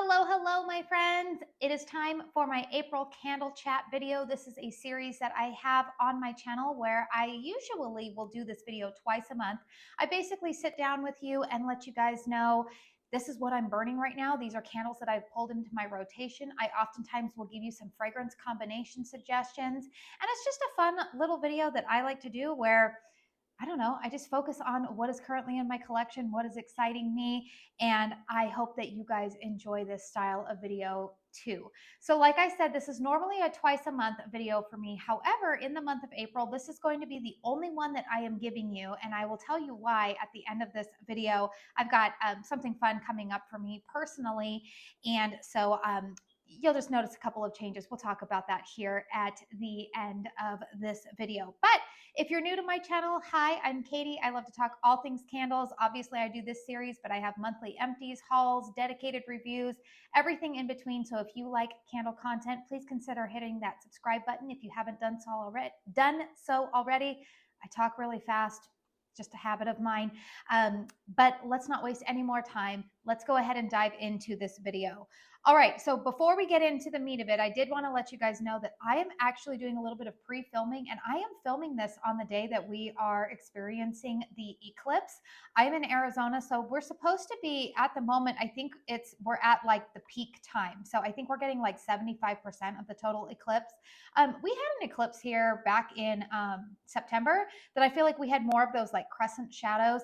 Hello, hello, my friends. It is time for my April candle chat video. This is a series that I have on my channel where I usually will do this video twice a month. I basically sit down with you and let you guys know this is what I'm burning right now. These are candles that I've pulled into my rotation. I oftentimes will give you some fragrance combination suggestions. And it's just a fun little video that I like to do where I don't know. I just focus on what is currently in my collection, what is exciting me, and I hope that you guys enjoy this style of video too. So like I said, this is normally a twice a month video for me. However, in the month of April, this is going to be the only one that I am giving you, and I will tell you why at the end of this video. I've got something fun coming up for me personally, and so you'll just notice a couple of changes. We'll talk about that here at the end of this video. But if you're new to my channel, hi, I'm Katie. I love to talk all things candles. Obviously, I do this series, but I have monthly empties, hauls, dedicated reviews, everything in between. So if you like candle content, please consider hitting that subscribe button if you haven't done so already. I talk really fast, just a habit of mine. But let's not waste any more time. Let's go ahead and dive into this video. All right, so before we get into the meat of it, I did want to let you guys know that I am actually doing a little bit of pre-filming, and I am filming this on the day that we are experiencing the eclipse. I'm in Arizona, so we're supposed to be, at the moment, I think we're at like the peak time. So I think we're getting like 75% of the total eclipse. We had an eclipse here back in September that I feel like we had more of those like crescent shadows.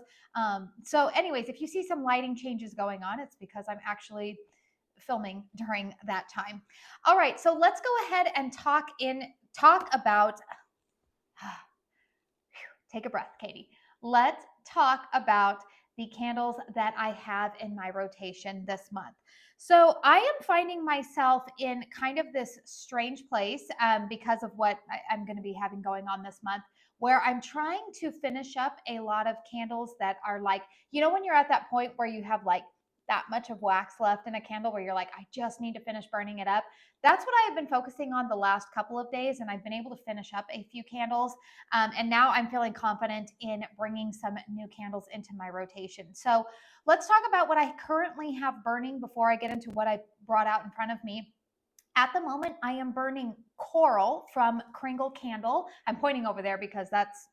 So anyways, if you see some lighting changes going on, it's because I'm actually filming during that time. All right, so let's go ahead and talk about take a breath, Katie. Let's talk about the candles that I have in my rotation this month. So I am finding myself in kind of this strange place because of what I'm going to be having going on this month, where I'm trying to finish up a lot of candles that are like, when you're at that point where you have like that much of wax left in a candle where you're like, I just need to finish burning it up. That's what I have been focusing on the last couple of days, and I've been able to finish up a few candles. And now I'm feeling confident in bringing some new candles into my rotation. So let's talk about what I currently have burning before I get into what I brought out in front of me. At the moment, I am burning Coral from KRINGLE Candle. I'm pointing over there because that's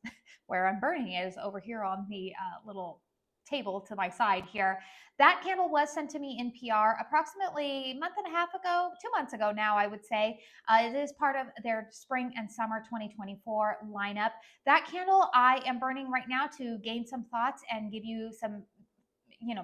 where I'm burning it, is over here on the little table to my side here. That candle was sent to me in PR approximately a month and a half ago, 2 months ago now, I would say. It is part of their spring and summer 2024 lineup. That candle I am burning right now to gain some thoughts and give you some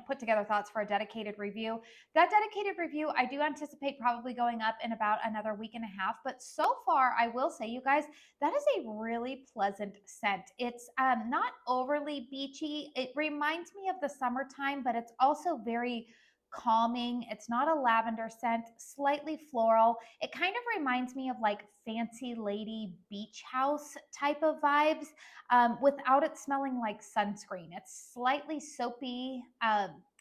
put together thoughts for a dedicated review. That dedicated review, I do anticipate probably going up in about another week and a half. But so far, I will say, you guys, that is a really pleasant scent. It's not overly beachy. It reminds me of the summertime, but it's also very calming. It's not a lavender scent, slightly floral. It kind of reminds me of like fancy lady beach house type of vibes, without it smelling like sunscreen. It's slightly soapy.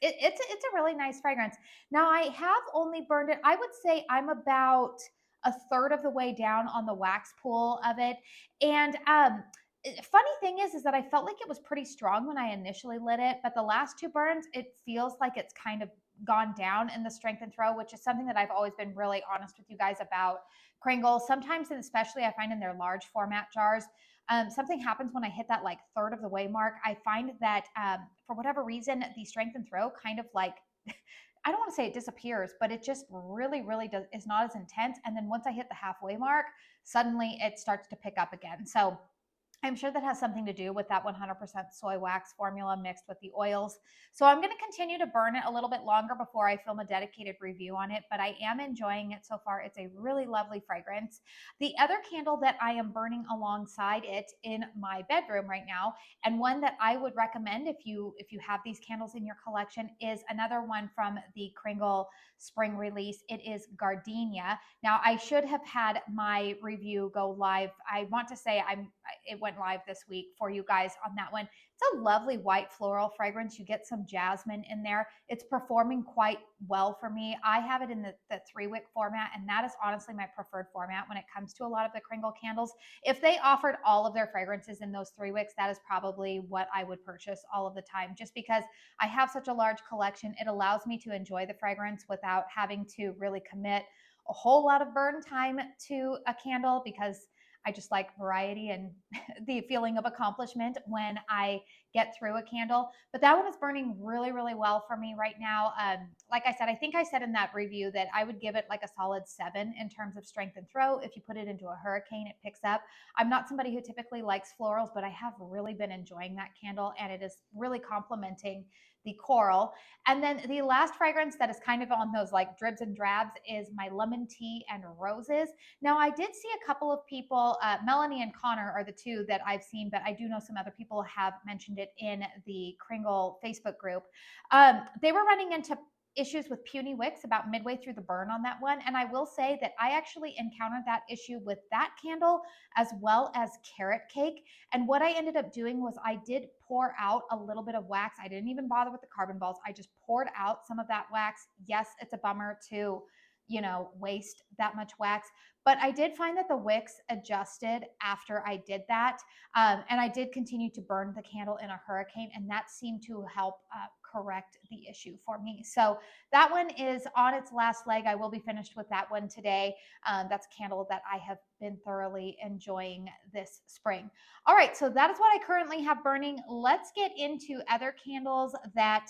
It's a really nice fragrance. Now I have only burned it. I would say I'm about a third of the way down on the wax pool of it, and funny thing is that I felt like it was pretty strong when I initially lit it, but the last two burns, it feels like it's kind of gone down in the strength and throw, which is something that I've always been really honest with you guys about Kringle. Sometimes, and especially I find in their large format jars, something happens when I hit that like third of the way mark. I find that for whatever reason, the strength and throw kind of like, I don't want to say it disappears, but it just really, really is not as intense. And then once I hit the halfway mark, suddenly it starts to pick up again. So I'm sure that has something to do with that 100% soy wax formula mixed with the oils. So I'm going to continue to burn it a little bit longer before I film a dedicated review on it, but I am enjoying it so far. It's a really lovely fragrance. The other candle that I am burning alongside it in my bedroom right now, and one that I would recommend if you have these candles in your collection, is another one from the Kringle spring release. It is Gardenia. Now I should have had my review go live. I want to say it went went live this week for you guys on that one. It's a lovely white floral fragrance. You get some jasmine in there. It's performing quite well for me. I have it in the 3-wick format, and that is honestly my preferred format when it comes to a lot of the Kringle candles. If they offered all of their fragrances in those 3 wicks, that is probably what I would purchase all of the time, just because I have such a large collection. It allows me to enjoy the fragrance without having to really commit a whole lot of burn time to a candle, because I just like variety and the feeling of accomplishment when I get through a candle. But that one is burning really, really well for me right now. Like I said, I think I said in that review that I would give it like a solid 7 in terms of strength and throw. If you put it into a hurricane, it picks up. I'm not somebody who typically likes florals, but I have really been enjoying that candle, and it is really complementing the coral. And then the last fragrance that is kind of on those like dribs and drabs is my lemon tea and roses. Now, I did see a couple of people, Melanie and Connor are the two that I've seen, but I do know some other people have mentioned it in the Kringle Facebook group. They were running into issues with puny wicks about midway through the burn on that one. And I will say that I actually encountered that issue with that candle as well as carrot cake. And what I ended up doing was I did pour out a little bit of wax. I didn't even bother with the carbon balls. I just poured out some of that wax. Yes, it's a bummer to, waste that much wax. But I did find that the wicks adjusted after I did that. And I did continue to burn the candle in a hurricane, and that seemed to help correct the issue for me. So that one is on its last leg. I will be finished with that one today. That's a candle that I have been thoroughly enjoying this spring. All right, so that is what I currently have burning. Let's get into other candles that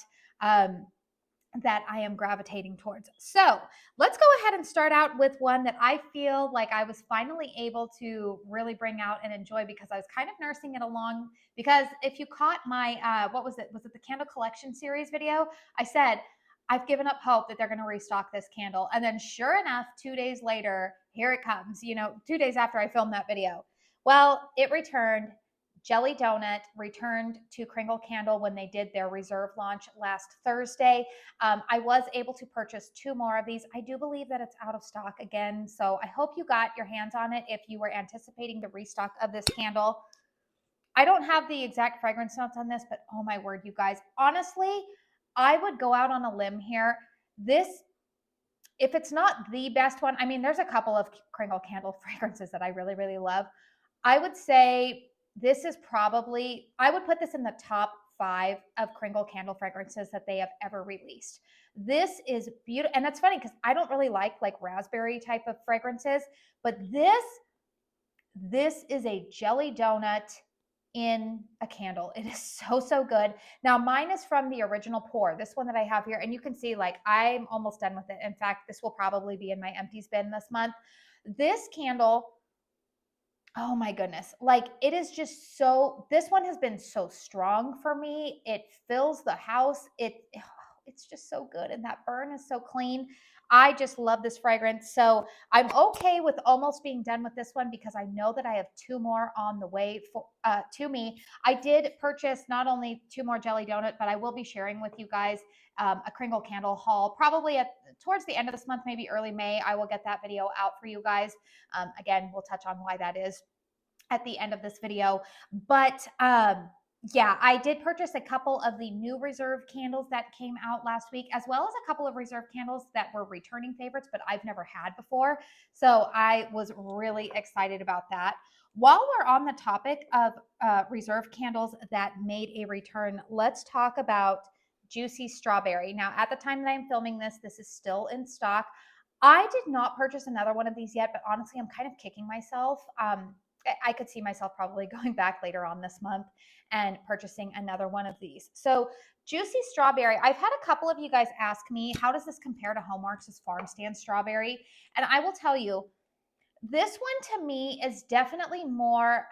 I am gravitating towards. So let's go ahead and start out with one that I feel like I was finally able to really bring out and enjoy, because I was kind of nursing it along. Because if you caught my, what was it? Was it the candle collection series video? I said, I've given up hope that they're going to restock this candle. And then sure enough, 2 days later, here it comes, 2 days after I filmed that video. Well, it returned. Jelly Donut returned to Kringle Candle when they did their reserve launch last Thursday. I was able to purchase 2 more of these. I do believe that it's out of stock again, so I hope you got your hands on it if you were anticipating the restock of this candle. I don't have the exact fragrance notes on this, but oh my word, you guys. Honestly, I would go out on a limb here. This, if it's not the best one, I mean, there's a couple of Kringle candle fragrances that I really, really love. I would say this is probably, I would put this in the top 5 of Kringle candle fragrances that they have ever released. This is beautiful. And that's funny because I don't really like raspberry type of fragrances, but this is a jelly donut in a candle. It is so, so good. Now, mine is from the original pour, this one that I have here. And you can see I'm almost done with it. In fact, this will probably be in my empties bin this month. This candle, oh my goodness. It is just so, this one has been so strong for me. It fills the house. It's just so good. And that burn is so clean. I just love this fragrance. So I'm okay with almost being done with this one, because I know that I have 2 more on the way to me. I did purchase not only 2 more Jelly Donut, but I will be sharing with you guys a Kringle candle haul, probably towards the end of this month, maybe early May. I will get that video out for you guys. Again, we'll touch on why that is at the end of this video. But yeah, I did purchase a couple of the new reserve candles that came out last week, as well as a couple of reserve candles that were returning favorites, but I've never had before. So I was really excited about that. While we're on the topic of reserve candles that made a return, let's talk about Juicy Strawberry. Now, at the time that I'm filming this, this is still in stock. I did not purchase another one of these yet, but honestly, I'm kind of kicking myself. I could see myself probably going back later on this month and purchasing another one of these. So Juicy Strawberry, I've had a couple of you guys ask me, how does this compare to HOMEWORX's Farm Stand Strawberry? And I will tell you, this one to me is definitely more,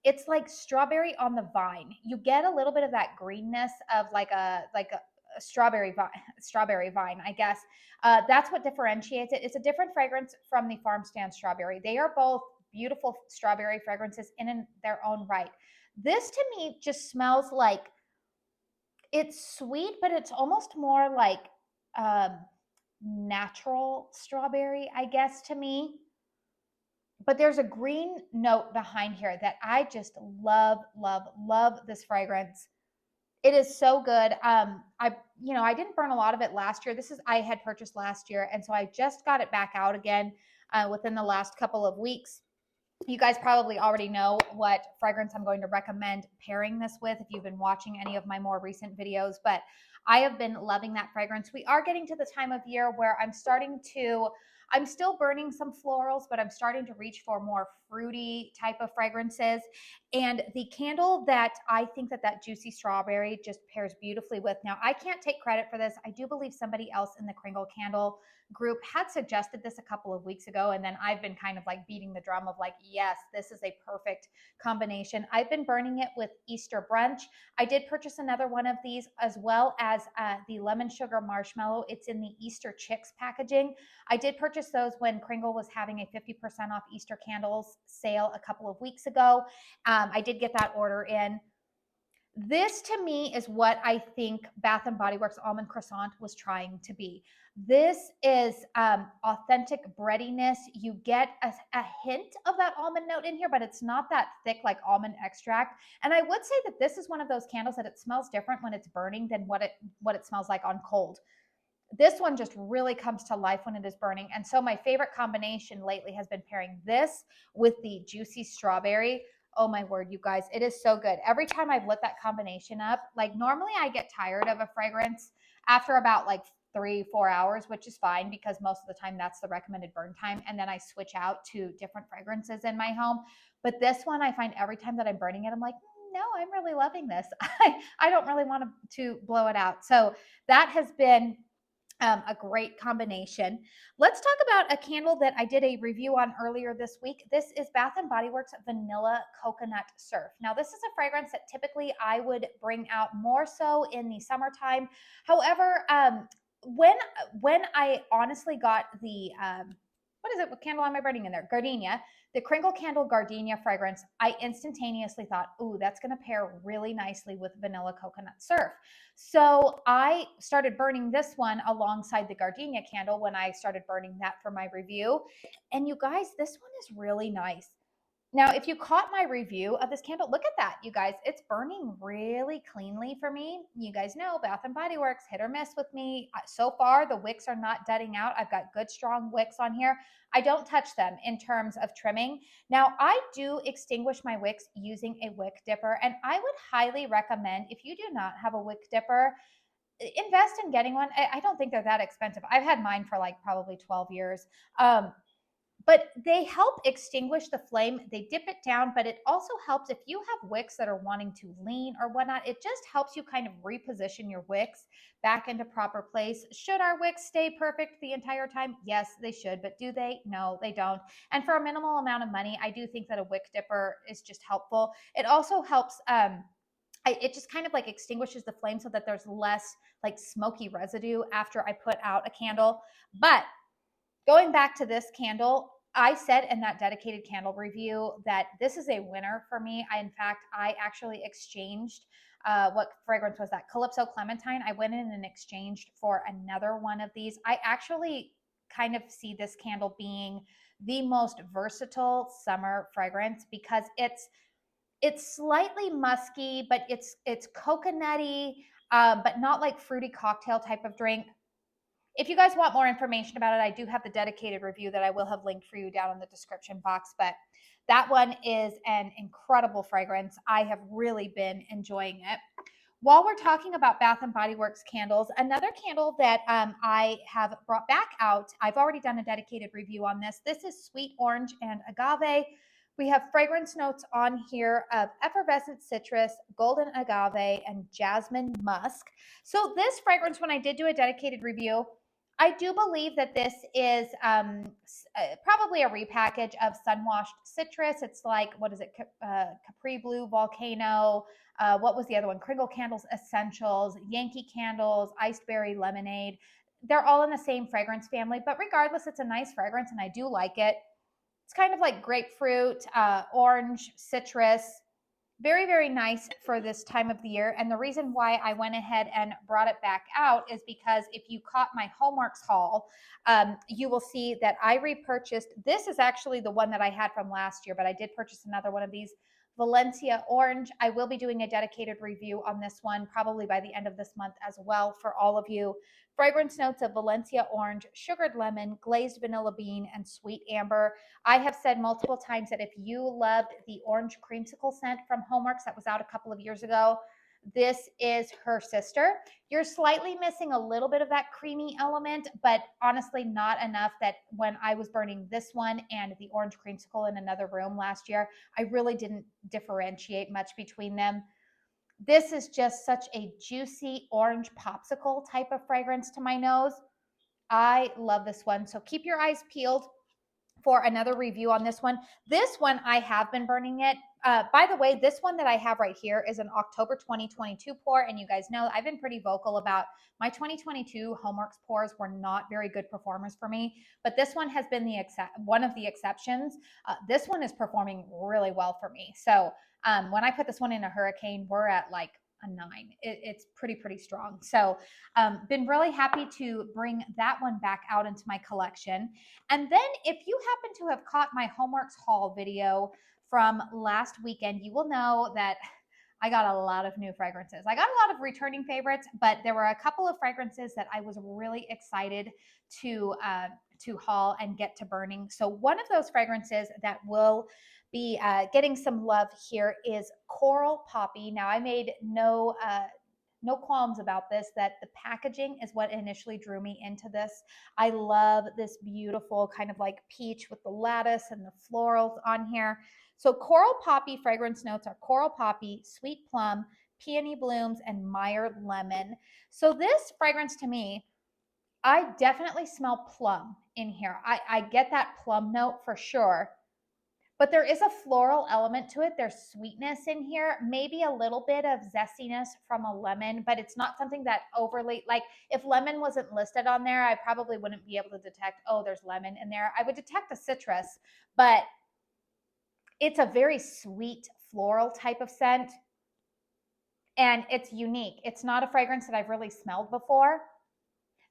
it's like strawberry on the vine. You get a little bit of that greenness of like a strawberry vine, I guess. That's what differentiates it. It's a different fragrance from the Farm Stand Strawberry. They are both beautiful strawberry fragrances in their own right. This to me just smells like, it's sweet, but it's almost more like natural strawberry, I guess, to me. but there's a green note behind here that I just love, love, love this fragrance. It is so good. I didn't burn a lot of it last year. I had purchased last year, and so I just got it back out again within the last couple of weeks. You guys probably already know what fragrance I'm going to recommend pairing this with if you've been watching any of my more recent videos, but I have been loving that fragrance. We are getting to the time of year where I'm still burning some florals, but I'm starting to reach for more fruity type of fragrances. And the candle that I think that juicy strawberry just pairs beautifully with. Now, I can't take credit for this. I do believe somebody else in the Kringle Candle group had suggested this a couple of weeks ago, and then I've been kind of like beating the drum of like, yes, this is a perfect combination. I've been burning it with Easter Brunch. I did purchase another one of these, as well as the lemon sugar marshmallow. It's in the Easter Chicks packaging. I did purchase those when Kringle was having a 50% off Easter candles sale a couple of weeks ago. I did get that order in. This to me is what I think Bath and Body Works Almond Croissant was trying to be. This is authentic breadiness. You get a hint of that almond note in here, but it's not that thick like almond extract. And I would say that this is one of those candles that it smells different when it's burning than what it smells like on cold. This one just really comes to life when it is burning. And so my favorite combination lately has been pairing this with the juicy strawberry. Oh my word, you guys, it is so good. Every time I've lit that combination up, like normally I get tired of a fragrance after about like 3-4 hours, which is fine because most of the time that's the recommended burn time. And then I switch out to different fragrances in my home. But this one, I find every time that I'm burning it, I'm like, no, I'm really loving this. I don't really want to blow it out. So that has been a great combination. Let's talk about a candle that I did a review on earlier this week. This is Bath and Body Works Vanilla Coconut Surf. Now, this is a fragrance that typically I would bring out more so in the summertime. However, when I honestly got the what candle am I burning in there? Gardenia. The Kringle Candle Gardenia fragrance, I instantaneously thought, ooh, that's going to pair really nicely with Vanilla Coconut Surf. So I started burning this one alongside the Gardenia candle when I started burning that for my review. And you guys, this one is really nice. Now, if you caught my review of this candle, look at that, you guys. It's burning really cleanly for me. You guys know Bath and Body Works, hit or miss with me. So far, the wicks are not deading out. I've got good, strong wicks on here. I don't touch them in terms of trimming. Now, I do extinguish my wicks using a wick dipper, and I would highly recommend, if you do not have a wick dipper, invest in getting one. I don't think they're that expensive. I've had mine for like probably 12 years. But they help extinguish the flame. They dip it down, but it also helps if you have wicks that are wanting to lean or whatnot. It just helps you kind of reposition your wicks back into proper place. Should our wicks stay perfect the entire time? Yes, they should. But do they? No, they don't. And for a minimal amount of money, I do think that a wick dipper is just helpful. It also helps it just kind of like extinguishes the flame so that there's less like smoky residue after I put out a candle. But going back to this candle, I said in that dedicated candle review that this is a winner for me. In fact, I actually exchanged what fragrance was that? Calypso Clementine. I went in and exchanged for another one of these. I actually kind of see this candle being the most versatile summer fragrance because it's slightly musky, but it's coconutty, but not like fruity cocktail type of drink. If you guys want more information about it, I do have the dedicated review that I will have linked for you down in the description box. But that one is an incredible fragrance. I have really been enjoying it. While we're talking about Bath and Body Works candles, another candle that I have brought back out, I've already done a dedicated review on this. This is Sweet Orange and Agave. We have fragrance notes on here of effervescent citrus, golden agave, and jasmine musk. So this fragrance, when I did do a dedicated review, I do believe that this is probably a repackage of Sun-Washed Citrus. It's like, what is it? Capri Blue Volcano. What was the other one? Kringle Candles Essentials, Yankee Candles, Iced Berry Lemonade. They're all in the same fragrance family, but regardless, it's a nice fragrance and I do like it. It's kind of like grapefruit, orange, citrus. very, very nice for this time of the year. And the reason why I went ahead and brought it back out is because if you caught my HOMEWORX haul, you will see that I repurchased. This is actually the one that I had from last year, but I did purchase another one of these, Valencia Orange. I will be doing a dedicated review on this one probably by the end of this month as well for all of you. Fragrance notes of Valencia Orange, sugared lemon, glazed vanilla bean, and sweet amber. I have said multiple times that if you loved the orange creamsicle scent from HOMEWORX that was out a couple of years ago, this is her sister. You're slightly missing a little bit of that creamy element, but honestly not enough that when I was burning this one and the orange creamsicle in another room last year, I really didn't differentiate much between them. This is just such a juicy orange popsicle type of fragrance to my nose. I love this one. So keep your eyes peeled for another review on this one. This one, I have been burning it. By the way, this one that I have right here is an October 2022 pour, and you guys know I've been pretty vocal about my 2022 HOMEWORX pours were not very good performers for me, but this one has been one of the exceptions. This one is performing really well for me. So when I put this one in a hurricane, we're at like a 9. It's pretty strong. So been really happy to bring that one back out into my collection. And then if you happen to have caught my HOMEWORX haul video from last weekend, you will know that I got a lot of new fragrances. I got a lot of returning favorites, but there were a couple of fragrances that I was really excited to haul and get to burning. So one of those fragrances that will be getting some love here is Coral Poppy. Now I made no qualms about this, that the packaging is what initially drew me into this. I love this beautiful kind of like peach with the lattice and the florals on here. So Coral Poppy fragrance notes are Coral Poppy, Sweet Plum, Peony Blooms, and Meyer Lemon. So this fragrance to me, I definitely smell plum in here. I get that plum note for sure. But there is a floral element to it. There's sweetness in here, maybe a little bit of zestiness from a lemon, but it's not something that overly, like if lemon wasn't listed on there, I probably wouldn't be able to detect, oh, there's lemon in there. I would detect a citrus, but it's a very sweet floral type of scent. And it's unique. It's not a fragrance that I've really smelled before.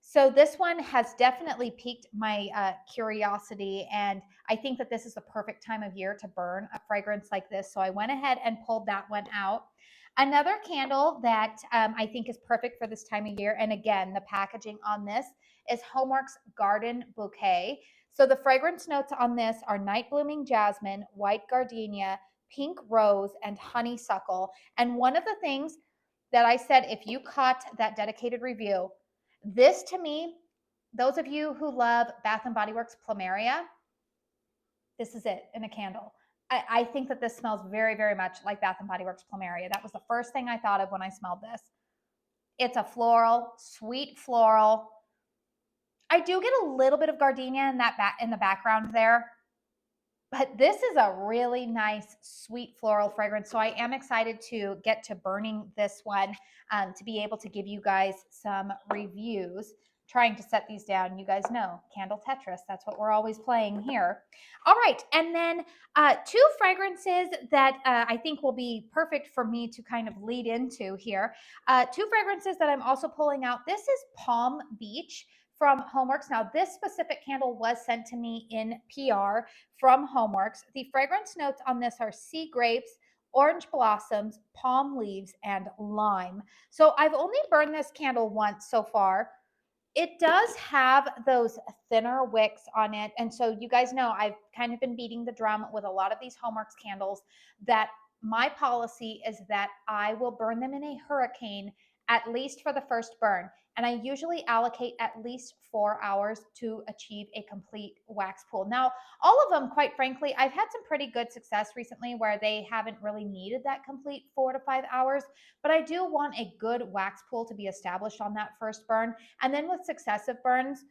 So this one has definitely piqued my curiosity, and I think that this is the perfect time of year to burn a fragrance like this. So I went ahead and pulled that one out. Another candle that I think is perfect for this time of year, and again, the packaging on this is HOMEWORX Garden Bouquet. So the fragrance notes on this are night blooming jasmine, white gardenia, pink rose, and honeysuckle. And one of the things that I said, if you caught that dedicated review, this to me, those of you who love Bath and Body Works Plumeria, this is it in a candle. I think that this smells very much like Bath and Body Works Plumeria. That was the first thing I thought of when I smelled this. It's a floral, sweet floral. I do get a little bit of gardenia in the background there, but this is a really nice, sweet floral fragrance. So I am excited to get to burning this one to be able to give you guys some reviews. Trying to set these down. You guys know, Candle Tetris. That's what we're always playing here. All right. And then 2 fragrances that I think will be perfect for me to kind of lead into here. 2 fragrances that I'm also pulling out. This is Palm Beach from HOMEWORX. Now, this specific candle was sent to me in PR from HOMEWORX. The fragrance notes on this are sea grapes, orange blossoms, palm leaves, and lime. So I've only burned this candle once so far. It does have those thinner wicks on it. And so you guys know I've kind of been beating the drum with a lot of these HOMEWORX candles that my policy is that I will burn them in a hurricane at least for the first burn. And I usually allocate at least 4 hours to achieve a complete wax pool. Now, all of them, quite frankly, I've had some pretty good success recently where they haven't really needed that complete 4 to 5 hours, but I do want a good wax pool to be established on that first burn. And then with successive burns,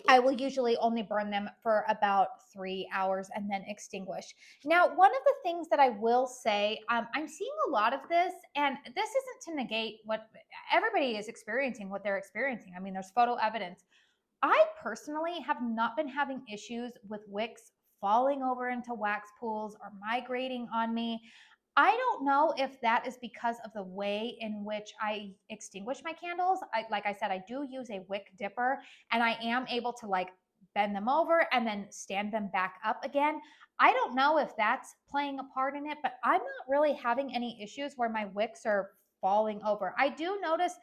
I will usually only burn them for about 3 hours and then extinguish. Now, one of the things that I will say, I'm seeing a lot of this, and this isn't to negate what everybody is experiencing, what they're experiencing. I mean, there's photo evidence. I personally have not been having issues with wicks falling over into wax pools or migrating on me. I don't know if that is because of the way in which I extinguish my candles. Like I said, I do use a wick dipper, and I am able to like bend them over and then stand them back up again. I don't know if that's playing a part in it, but I'm not really having any issues where my wicks are falling over. I do notice,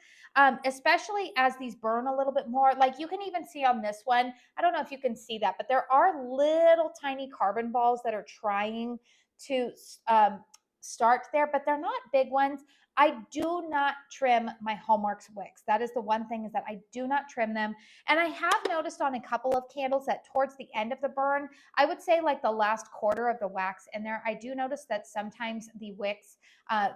especially as these burn a little bit more, like you can even see on this one, I don't know if you can see that, but there are little tiny carbon balls that are trying to um, start there, but they're not big ones. I do not trim my HOMEWORX wicks. That is the one thing, is that I do not trim them. And I have noticed on a couple of candles that towards the end of the burn, I would say like the last quarter of the wax in there, I do notice that sometimes the wicks,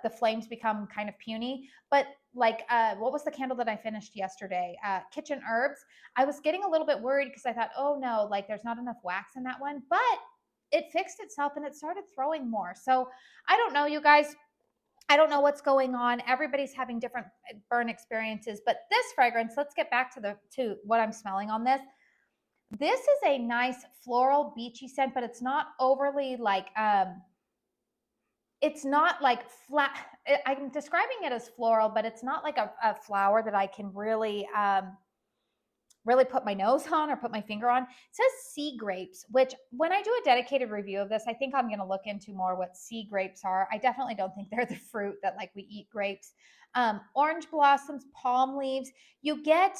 the flames become kind of puny. But like, what was the candle that I finished yesterday? Kitchen Herbs. I was getting a little bit worried because I thought, oh no, like there's not enough wax in that one. But it fixed itself and it started throwing more. So I don't know, you guys. I don't know what's going on. Everybody's having different burn experiences, but this fragrance, let's get back to what I'm smelling on this. This is a nice floral beachy scent, but it's not overly like it's not like flat. I'm describing it as floral, but it's not like a flower that I can really put my nose on or put my finger on. It says sea grapes, which when I do a dedicated review of this, I think I'm going to look into more what sea grapes are. I definitely don't think they're the fruit that like we eat grapes. Orange blossoms, palm leaves. You get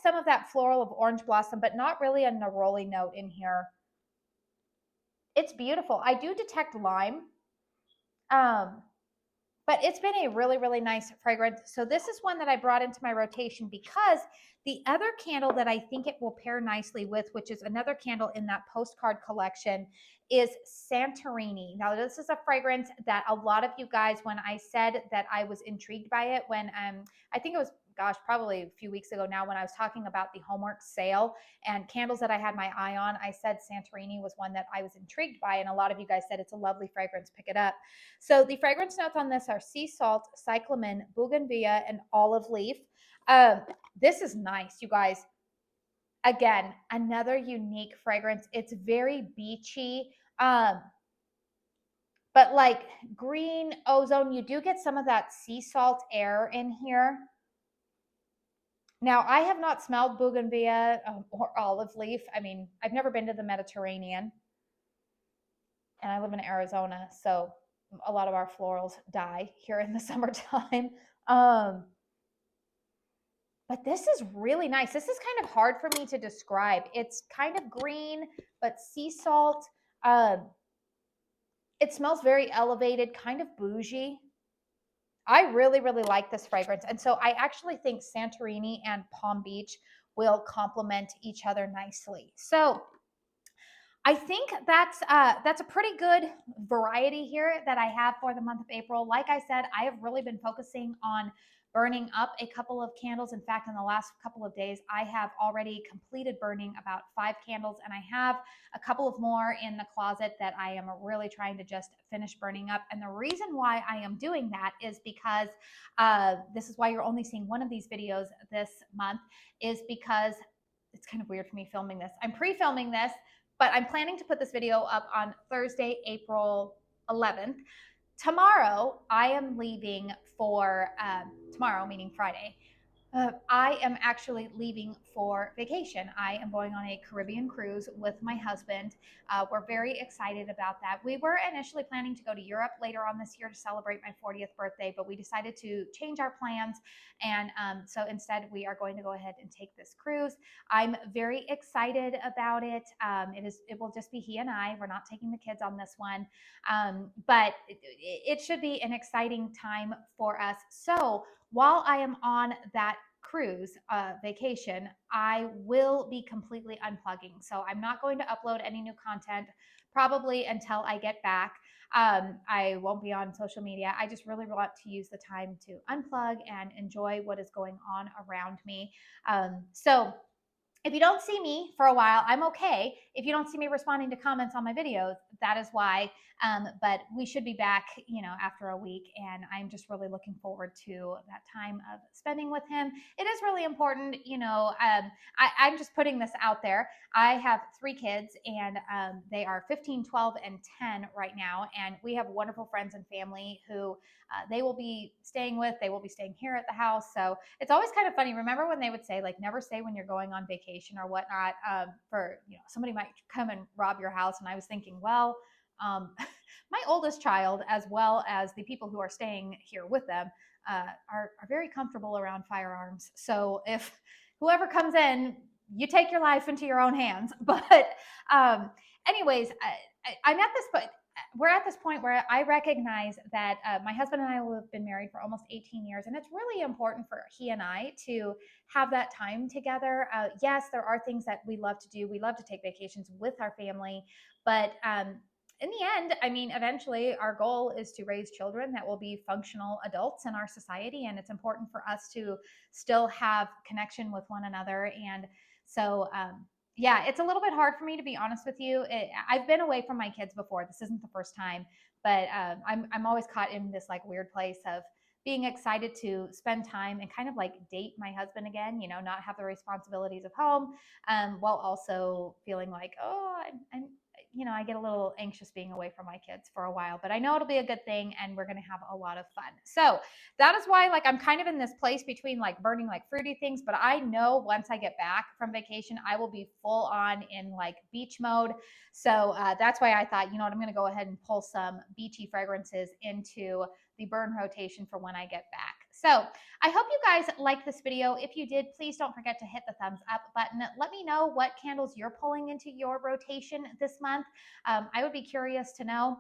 some of that floral of orange blossom, but not really a neroli note in here. It's beautiful. I do detect lime. Um, but it's been a really, really nice fragrance. So this is one that I brought into my rotation because the other candle that I think it will pair nicely with, which is another candle in that postcard collection, is Santorini. Now, this is a fragrance that a lot of you guys, when I said that I was intrigued by it, when I think it was, gosh, probably a few weeks ago now, when I was talking about the HOMEWORX sale and candles that I had my eye on, I said Santorini was one that I was intrigued by. And a lot of you guys said it's a lovely fragrance, pick it up. So the fragrance notes on this are sea salt, cyclamen, bougainvillea, and olive leaf. This is nice, you guys. Again, another unique fragrance. It's very beachy, but like green ozone. You do get some of that sea salt air in here. Now, I have not smelled bougainvillea or olive leaf. I mean, I've never been to the Mediterranean, and I live in Arizona, so a lot of our florals die here in the summertime. But this is really nice. This is kind of hard for me to describe. It's kind of green, but sea salt. It smells very elevated, kind of bougie. I really, really like this fragrance. And so I actually think Santorini and Palm Beach will complement each other nicely. So I think that's a pretty good variety here that I have for the month of April. Like I said, I have really been focusing on burning up a couple of candles. In fact, in the last couple of days, I have already completed burning about 5 candles, and I have a couple of more in the closet that I am really trying to just finish burning up. And the reason why I am doing that is because this is why you're only seeing one of these videos this month, is because it's kind of weird for me filming this. I'm pre-filming this, but I'm planning to put this video up on Thursday, April 11th. Tomorrow, I am leaving for, tomorrow, meaning Friday, I am actually leaving for vacation. I am going on a Caribbean cruise with my husband. We're very excited about that. We were initially planning to go to Europe later on this year to celebrate my 40th birthday, but we decided to change our plans. And so instead, we are going to go ahead and take this cruise. I'm very excited about it. It will just be he and I. We're not taking the kids on this one, but it should be an exciting time for us. So while I am on that cruise vacation, I will be completely unplugging. So I'm not going to upload any new content probably until I get back. I won't be on social media. I just really want to use the time to unplug and enjoy what is going on around me. So if you don't see me for a while, I'm okay. If you don't see me responding to comments on my videos, that is why. But we should be back, after a week. And I'm just really looking forward to that time of spending with him. It is really important, I'm just putting this out there. I have 3 kids, and they are 15, 12, and 10 right now. And we have wonderful friends and family who they will be staying with. They will be staying here at the house. So it's always kind of funny. Remember when they would say, like, never say when you're going on vacation or whatnot, for, somebody might come and rob your house. And I was thinking, well, my oldest child, as well as the people who are staying here with them, are very comfortable around firearms. So if whoever comes in, you take your life into your own hands. But anyways, I'm at this point. We're at this point where I recognize that my husband and I will have been married for almost 18 years, and it's really important for he and I to have that time together. Yes, there are things that we love to do. We love to take vacations with our family, but in the end, I mean, eventually our goal is to raise children that will be functional adults in our society. And it's important for us to still have connection with one another. And so, yeah, it's a little bit hard for me, to be honest with you. I've been away from my kids before. This isn't the first time, but I'm always caught in this like weird place of being excited to spend time and kind of like date my husband again, not have the responsibilities of home, while also feeling like, oh, I get a little anxious being away from my kids for a while, but I know it'll be a good thing, and we're going to have a lot of fun. So that is why, like, I'm kind of in this place between like burning like fruity things, but I know once I get back from vacation, I will be full on in like beach mode. So that's why I thought, I'm going to go ahead and pull some beachy fragrances into the burn rotation for when I get back. So I hope you guys liked this video. If you did, please don't forget to hit the thumbs up button. Let me know what candles you're pulling into your rotation this month. I would be curious to know.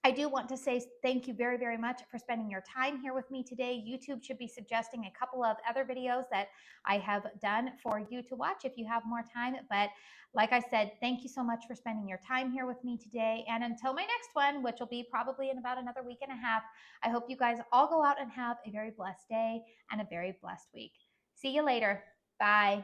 I do want to say thank you very, very much for spending your time here with me today. YouTube should be suggesting a couple of other videos that I have done for you to watch if you have more time. But like I said, thank you so much for spending your time here with me today. And until my next one, which will be probably in about another week and a half, I hope you guys all go out and have a very blessed day and a very blessed week. See you later. Bye.